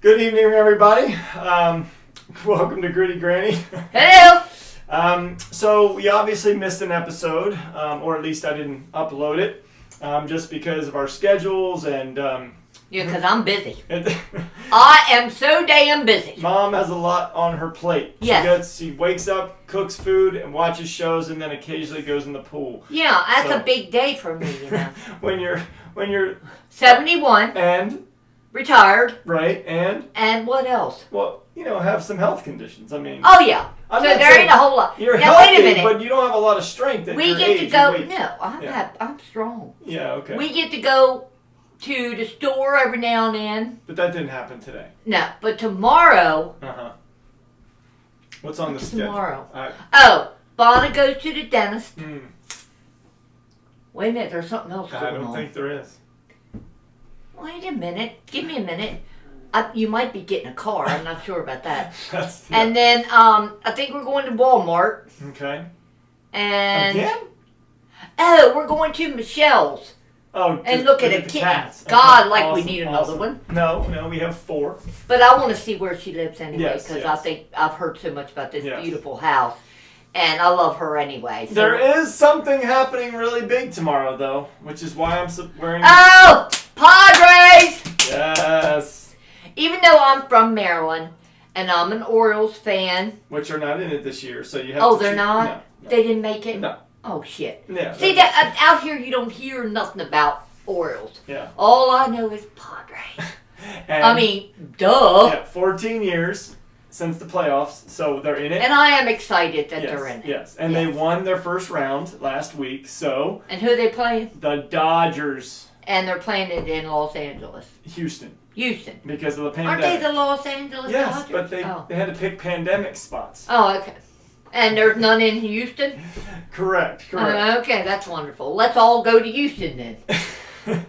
Good evening, everybody. Welcome to Gritty Granny. Hello. So we obviously missed an episode, or at least I didn't upload it, just because of our schedules and. Yeah, because I'm busy. I am so damn busy. Mom has a lot on her plate. Yes. She wakes up, cooks food, and watches shows, and then occasionally goes in the pool. Yeah, that's a big day for me, you know. when you're 71. And. Retired. Right, and. And what else? Well, have some health conditions. I mean. Oh yeah. So there ain't a whole lot. You're now healthy, wait a minute. but you don't have a lot of strength at we your get age. to go. Wait. No, I'm strong. Yeah. Okay. We get to go to the store every now and then. But that didn't happen today. No, but tomorrow. What's on the schedule? Tomorrow. Bonnie goes to the dentist. Wait a minute. There's something else going on. I don't think there is. Wait a minute. Give me a minute. You might be getting a car. I'm not sure about that. And then I think we're going to Walmart. Okay. And again? Oh, we're going to Michelle's. Oh, and look at a kitten. Cats. God, okay. like Awesome. we need another one. No, we have 4. But I want to see where she lives anyway, because yes. I think I've heard so much about this beautiful house, and I love her anyway. So. There is something happening really big tomorrow, though, which is why I'm wearing. Oh, Padres! Yes. Even though I'm from Maryland and I'm an Orioles fan, which are not in it this year, so you have. Oh, to they're not. No. They didn't make it. No. Oh shit. Yeah. See that out here, you don't hear nothing about Orioles. Yeah. All I know is Padres. And, I mean, duh. Yeah, 14 years since the playoffs, so they're in it. And I am excited that they're in it. Yes, and they won their first round last week, so. And who are they playing? The Dodgers. And they're playing it in Los Angeles. Houston. Because of the pandemic. Aren't they the Los Angeles Yes, Dodgers? but they had to pick pandemic spots. Oh, okay. And there's none in Houston? Correct. Okay, that's wonderful. Let's all go to Houston then.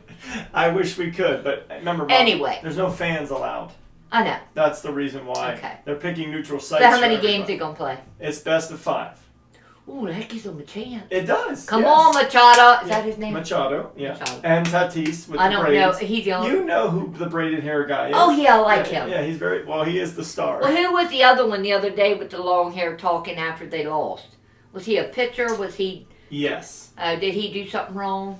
I wish we could, but remember, Mom, anyway, there's no fans allowed. I know. That's the reason why. Okay. They're picking neutral sites. So how many games they going to play? It's best of 5. Ooh, that gives them a chance. It does. Come on, Machado. Is that his name? Machado, yeah. Machado. And Tatis with the braids. I don't know. He's the only... You know who the braided hair guy is. Oh, yeah, I like him. Yeah, he's very... Well, he is the star. Well, who was the other one the other day with the long hair talking after they lost? Was he a pitcher? Was he... Yes. Did he do something wrong?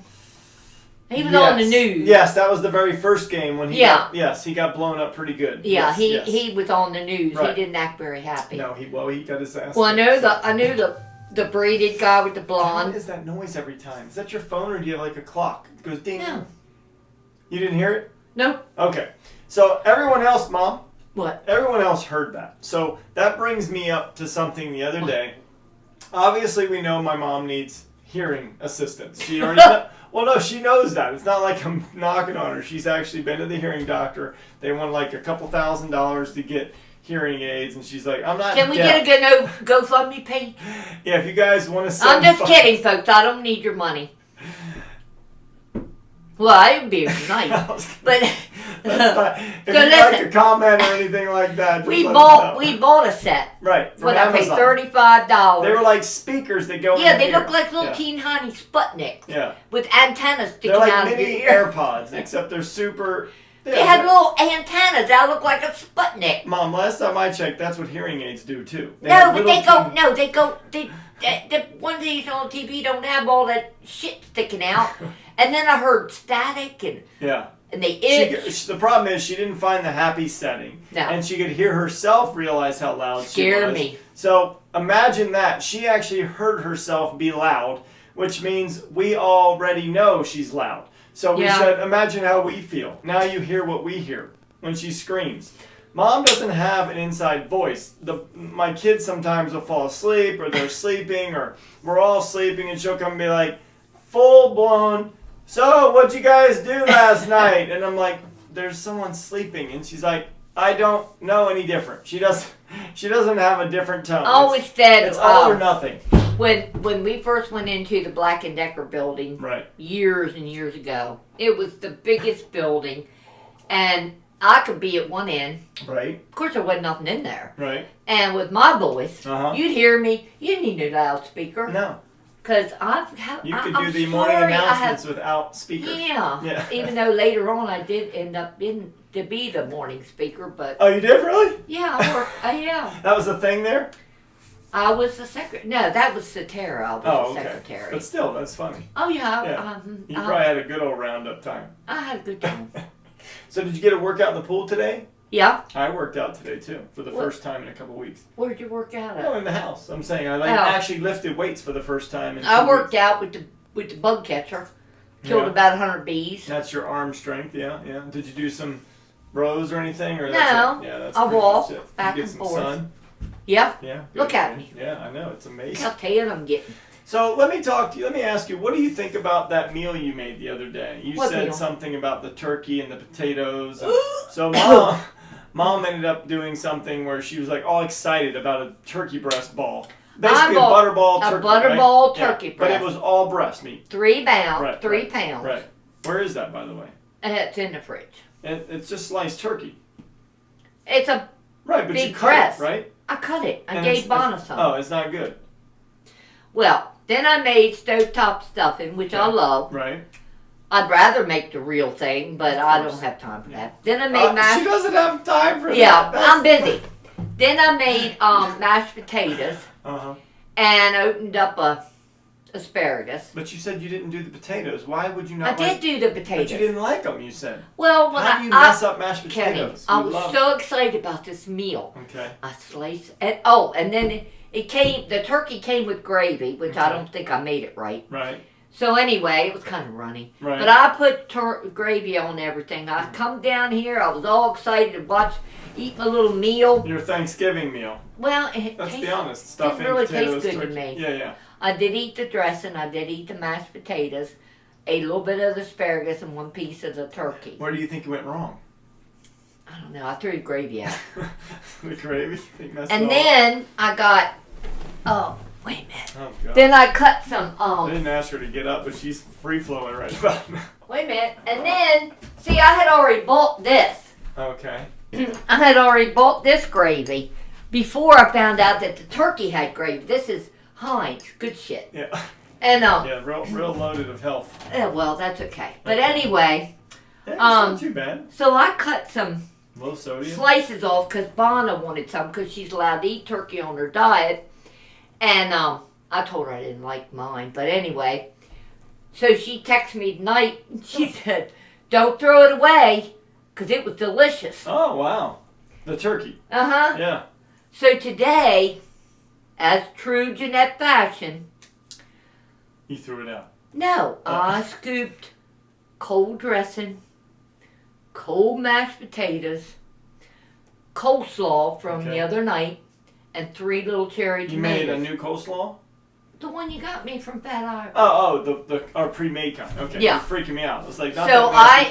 He was on the news. Yes, that was the very first game when he got, he got blown up pretty good. Yeah, he was on the news. Right. He didn't act very happy. No, he got his ass. Well, I knew the braided guy with the blonde. What is that noise every time? Is that your phone or do you have like a clock? It goes ding. No. You didn't hear it? No. Okay. So everyone else, Mom. What? Everyone else heard that. So that brings me up to something the other day. Obviously, we know my mom needs hearing assistance. She already well, no, she knows that. It's not like I'm knocking on her. She's actually been to the hearing doctor. They want like a couple $1,000s to get hearing aids, and she's like, I'm not Can we deaf. get a GoFundMe page? Yeah, if you guys want to send I'm just kidding, folks. I don't need your money. Well, it would be nice, but if you'd like to comment or anything like that, we bought a set. Right. What I paid $35. They were like speakers that go. Yeah, they look like little teeny tiny Sputnik. Yeah. With antennas sticking out of your ear. They're like mini AirPods, except they're super. Yeah, they had little antennas that look like a Sputnik. Mom, last time I checked, that's what hearing aids do too. The one of these on TV don't have all that shit sticking out. And then I heard static and they itch. The problem is she didn't find the happy setting. No. And she could hear herself realize how loud she was. Scared me. So imagine that. She actually heard herself be loud, which means we already know she's loud. So we said, imagine how we feel. Now you hear what we hear when she screams. Mom doesn't have an inside voice. My kids sometimes will fall asleep, or they're sleeping, or we're all sleeping, and she'll come and be like, full blown, so what'd you guys do last night? And I'm like, there's someone sleeping. And she's like, I don't know any different. She doesn't have a different tone. I always said it's all or nothing. When we first went into the Black & Decker building years and years ago, it was the biggest building, and I could be at one end. Right. Of course, there wasn't nothing in there. Right. And with my voice, you'd hear me. You didn't need a loudspeaker. No. Because You could do the morning announcements without speakers. Yeah. Even though later on I did end up to be the morning speaker, but. Oh, you did really? Yeah, I worked. Yeah. That was the thing there. I was the secretary. No, that was Satara. I was the secretary. But still, that's funny. Oh yeah. You probably had a good old roundup time. I had a good time. So did you get a workout in the pool today? Yeah. I worked out today too, for the first time in a couple weeks. Where'd you work out at? No, in the house. I'm saying I actually lifted weights for the first time in 2 I worked weeks. out with the bug catcher. Killed about 100 bees. That's your arm strength, yeah. Did you do some rows or anything? Or no. That's I walk Get back and some forth. sun? Yeah. Yeah. Look at me. Yeah, I know. It's amazing. How tan I'm getting. So let me talk to you. Let me ask you, what do you think about that meal you made the other day? You said meal? something about the turkey and the potatoes. And so Mom ended up doing something where she was like all excited about a turkey breast ball. Basically a butterball turkey. A butterball turkey breast. But it was all breast meat. 3 pounds. 3 pounds. Right. Where is that, by the way? It's in the fridge. It's just sliced turkey. It's a right, but big you cut breast. it, right? I cut it. I gave Bonna some. Oh, it's not good. Well, then I made stovetop stuffing, which I love. Right. I'd rather make the real thing, but I don't have time for that. Then I made mashed. She doesn't have time for that. Yeah, I'm busy. Then I made mashed potatoes. And opened up a asparagus. But you said you didn't do the potatoes. Why would you not? I did do the potatoes. But you didn't like them. You said. Well, how do you mess up mashed potatoes? Kenny, I was so excited about this meal. Okay. I sliced and then it came. The turkey came with gravy, which I don't think I made it right. Right. So anyway, it was kind of runny. Right. But I put gravy on everything. I come down here. I was all excited to eat my little meal. Your Thanksgiving meal. Well, let's be honest. Stuffing, really potatoes, tastes good turkey. to me. Yeah. I did eat the dressing. I did eat the mashed potatoes. Ate a little bit of the asparagus and 1 piece of the turkey. Where do you think you went wrong? I don't know. I threw the gravy out. The gravy? And then I got. Oh, wait a minute. Oh, God. Then I cut some. I didn't ask her to get up, but she's free flowing right about now. Wait a minute. And then, see, I had already bought this. Okay. I had already bought this gravy before I found out that the turkey had gravy. This is Heinz. Good shit. Yeah. And yeah, real loaded of health. Yeah, well, that's okay. But anyway. Yeah, it's not too bad. So I cut some low sodium slices off because Bonna wanted some because she's allowed to eat turkey on her diet. And I told her I didn't like mine. But anyway, so she texted me tonight. She said, don't throw it away because it was delicious. Oh, wow. The turkey. Uh-huh. Yeah. So today, as true Jeanette fashion. You threw it out. No. I scooped cold dressing, cold mashed potatoes, coleslaw from the other night, and 3 little cherry tomatoes. You made a new coleslaw? The one you got me from Fat Ivory. Oh, our pre-made kind. Okay. Yeah. You're freaking me out. It's like so I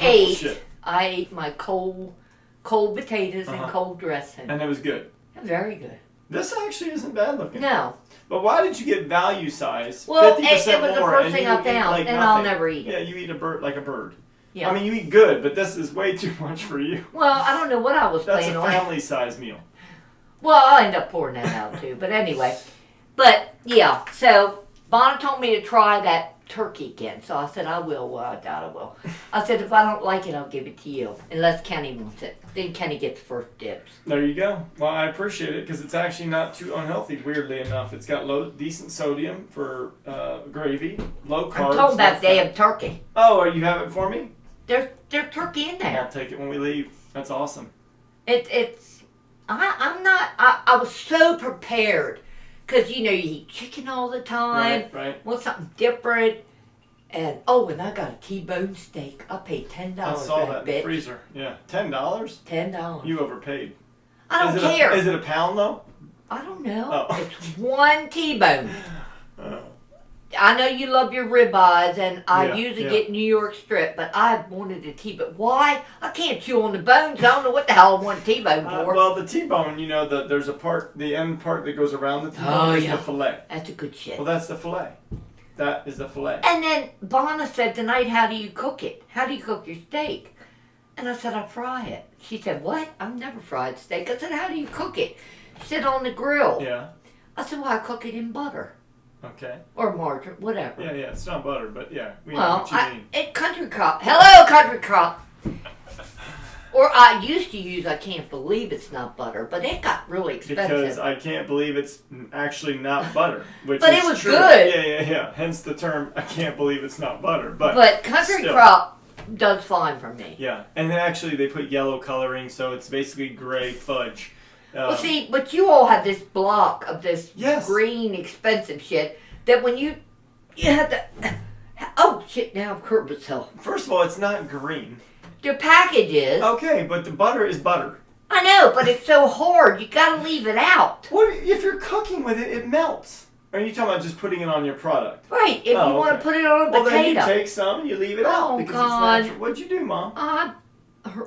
ate my cold potatoes and cold dressing. And it was good. Very good. This actually isn't bad looking. No. But why did you get value size? Well, 50% it was more, the first thing I found, like and nothing. I'll never eat it. Yeah, you eat a bird like a bird. Yeah. I mean, you eat good, but this is way too much for you. Well, I don't know what I was planning on. That's a family size meal. Well, I'll end up pouring that out too. But anyway. But, yeah. So, Bonna told me to try that turkey again. So I said, I will. Well, I doubt I will. I said, if I don't like it, I'll give it to you. Unless Kenny wants it. Then Kenny gets first dibs. There you go. Well, I appreciate it because it's actually not too unhealthy, weirdly enough. It's got decent sodium for gravy, low carbs. I'm talking about damn turkey. Oh, you have it for me? There's turkey in there. I'll take it when we leave. That's awesome. I was so prepared. Because, you eat chicken all the time. Right. Want something different. And I got a T-bone steak. I paid $10 I saw that in the bitch. freezer. Yeah. $10? $10. You overpaid. I don't care. Is it a pound, though? I don't know. Oh. It's 1 T-bone. I know you love your ribeyes, and I usually get New York strip, but I wanted a T-bone. Why? I can't chew on the bones. I don't know what the hell I want a T-bone for. Well, the T-bone, there's the end part that goes around the T-bone is the fillet. That's a good shit. Well, that's the fillet. That is the fillet. And then Bonna said tonight, how do you cook it? How do you cook your steak? And I said, I fry it. She said, what? I've never fried steak. I said, how do you cook it? She said, on the grill. Yeah. I said, well, I cook it in butter. Okay. Or margarine, whatever. Yeah, it's not butter, but yeah, we know what you mean. Country Crock. Hello, Country Crock. Or I used to use I can't believe it's not butter, but it got really expensive. Because I can't believe it's actually not butter, which but is it was true. good. Yeah. Hence the term I can't believe it's not butter. But Country Crock does fine for me. Yeah, and then actually they put yellow coloring, so it's basically gray fudge. Well, see, but you all had this block of this green expensive shit that when you had to. Oh shit! Now I'm curb myself. First of all, it's not green. The package is. Okay, but the butter is butter. I know, but it's so hard. You gotta leave it out. What if you're cooking with it? It melts. Or are you talking about just putting it on your product? Right. If you want to put it on a potato. Well, then you take some and you leave it out because God. it's natural. What'd you do, Mom?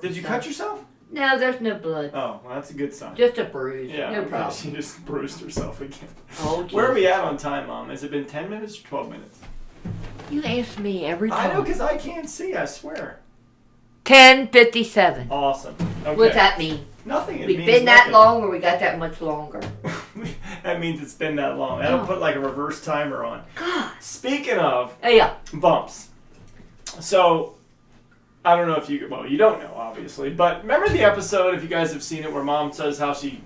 Did you cut yourself? No, there's no blood. Oh, well, that's a good sign. Just a bruise. Yeah, no problem. She just bruised herself again. Oh, where are we at on time, Mom? Has it been 10 minutes or 12 minutes? You ask me every time. I know, because I can't see, I swear. 10:57. Awesome. Okay. What's that mean? Nothing. We've been that long or we got that much longer? That means it's been that long. That'll put like a reverse timer on. God. Speaking of yeah. bumps. So, I don't know if you... Well, you don't know, obviously. But remember the episode, if you guys have seen it, where Mom says how she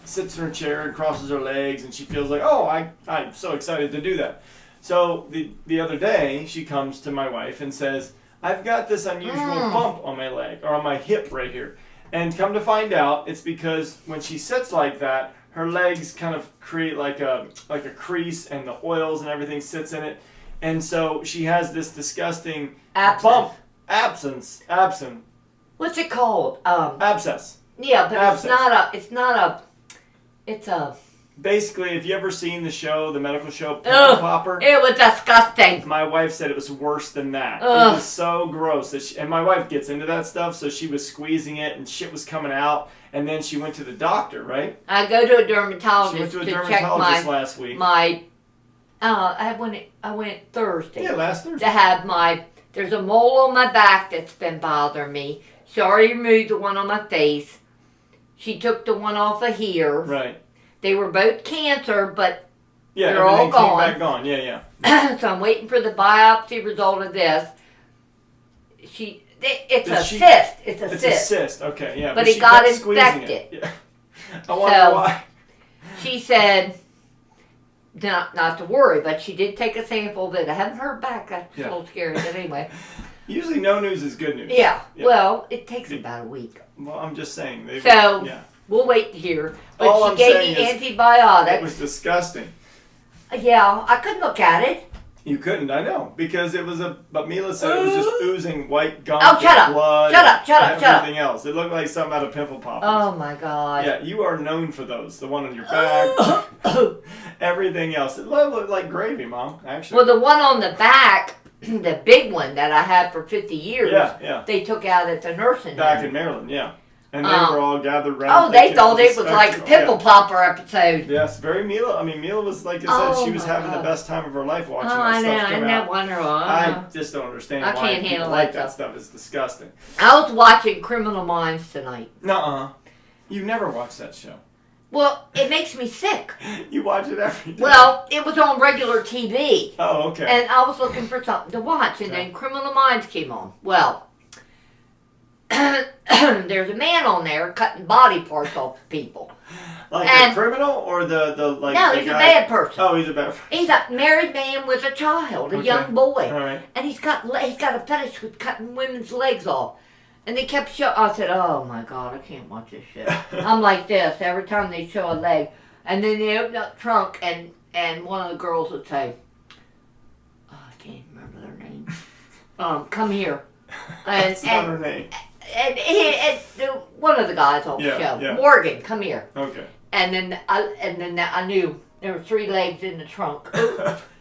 sits in her chair and crosses her legs and she feels like, oh, I'm so excited to do that. So, the other day, she comes to my wife and says, I've got this unusual bump on my leg, or on my hip right here. And come to find out, it's because when she sits like that, her legs kind of create like a crease, and the oils and everything sits in it. And so she has this disgusting bump. Abscess. What's it called? Abscess. Yeah, but abscess. It's a... Basically, if you ever seen the show, the medical show, Pimple Popper? It was disgusting. My wife said it was worse than that. It was so gross. And my wife gets into that stuff, so she was squeezing it and shit was coming out. And then she went to the doctor, right? I go to a dermatologist. She went to a dermatologist dermatologist last week. I went Thursday. Yeah, last Thursday. To have there's a mole on my back that's been bothering me. She already removed the one on my face. She took the one off of here. Right. They were both cancer, but they're all gone. Came back gone. Yeah. So I'm waiting for the biopsy result of this. It's a cyst. It's a cyst. Okay, yeah. But it got infected. Yeah. I wonder why. She said not to worry, but she did take a sample of it. I haven't heard back. That's a little scary, but anyway. Usually no news is good news. Yeah. Well, it takes about a week. Well, I'm just saying. We'll wait to hear. But she gave me antibiotics. It was disgusting. Yeah, I couldn't look at it. You couldn't, I know, because it was but Mila said it was just oozing white gunk, blood, everything else. It looked like something out of Pimple Poppers. Oh my God. Yeah, you are known for those. The one on your back, everything else. It looked like gravy, Mom, actually. Well, the one on the back, the big one that I had for 50 years, they took out at the nursing home. Back in Maryland, yeah. And they were all gathered around. Oh, they thought it was like a Pimple Popper episode. Yes, very Mila. I mean, Mila was, like I said, she was having the best time of her life watching that stuff come out. I just don't understand why people like that stuff. It's disgusting. I was watching Criminal Minds tonight. Nuh-uh. You never watched that show. Well, it makes me sick. You watch it every day. Well, it was on regular TV. Oh, okay. And I was looking for something to watch, and then Criminal Minds came on. Well... there's a man on there cutting body parts off people. Like a criminal or the No, he's a bad person. Oh, he's a bad person. He's a married man with a child, a young boy. All right. And he's got a fetish with cutting women's legs off. And they kept showing. I said, oh my God, I can't watch this shit. I'm like this every time they show a leg. And then they open up the trunk and one of the girls would say, oh, I can't remember their name. Come here. That's not her name. And one of the guys on the show, Morgan, come here. Okay. And then I knew there were 3 legs in the trunk.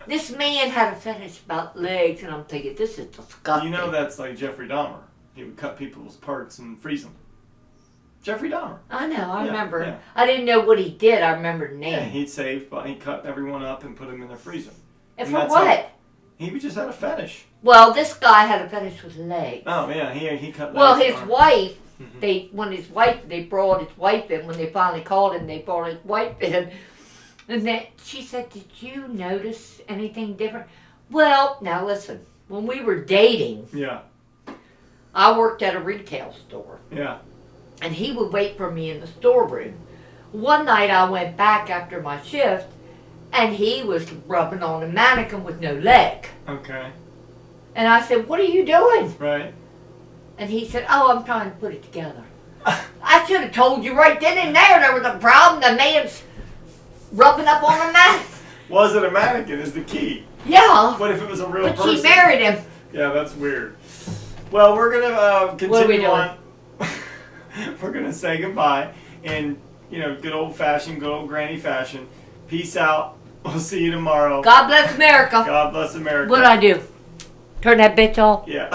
This man had a fetish about legs, and I'm thinking, this is disgusting. You know that's like Jeffrey Dahmer. He would cut people's parts and freeze them. Jeffrey Dahmer. I know, I remember. Yeah. I didn't know what he did. I remember the name. Yeah, he'd cut everyone up and put them in the freezer. And for what? He just had a fetish. Well, this guy had a fetish with legs. Oh yeah, he cut legs. Well, his wife, they brought his wife in. When they finally called him, they brought his wife in, And then she said, did you notice anything different? Well, now listen, when we were dating, Yeah. I worked at a retail store. Yeah. And he would wait for me in the storeroom. One night I went back after my shift, and he was rubbing on a mannequin with no leg. Okay. And I said, what are you doing? Right. And he said, oh, I'm trying to put it together. I should have told you right then and there was a problem. The man's rubbing up on a mannequin. Was it a mannequin is the key. Yeah. What if it was a real But person? she married him. Yeah, that's weird. Well, we're going to continue What are we doing? on. We're going to say goodbye in, good old-fashioned, good old granny fashion. Peace out. We'll see you tomorrow. God bless America. God bless America. What'd I do? Turn that bitch off? Yeah.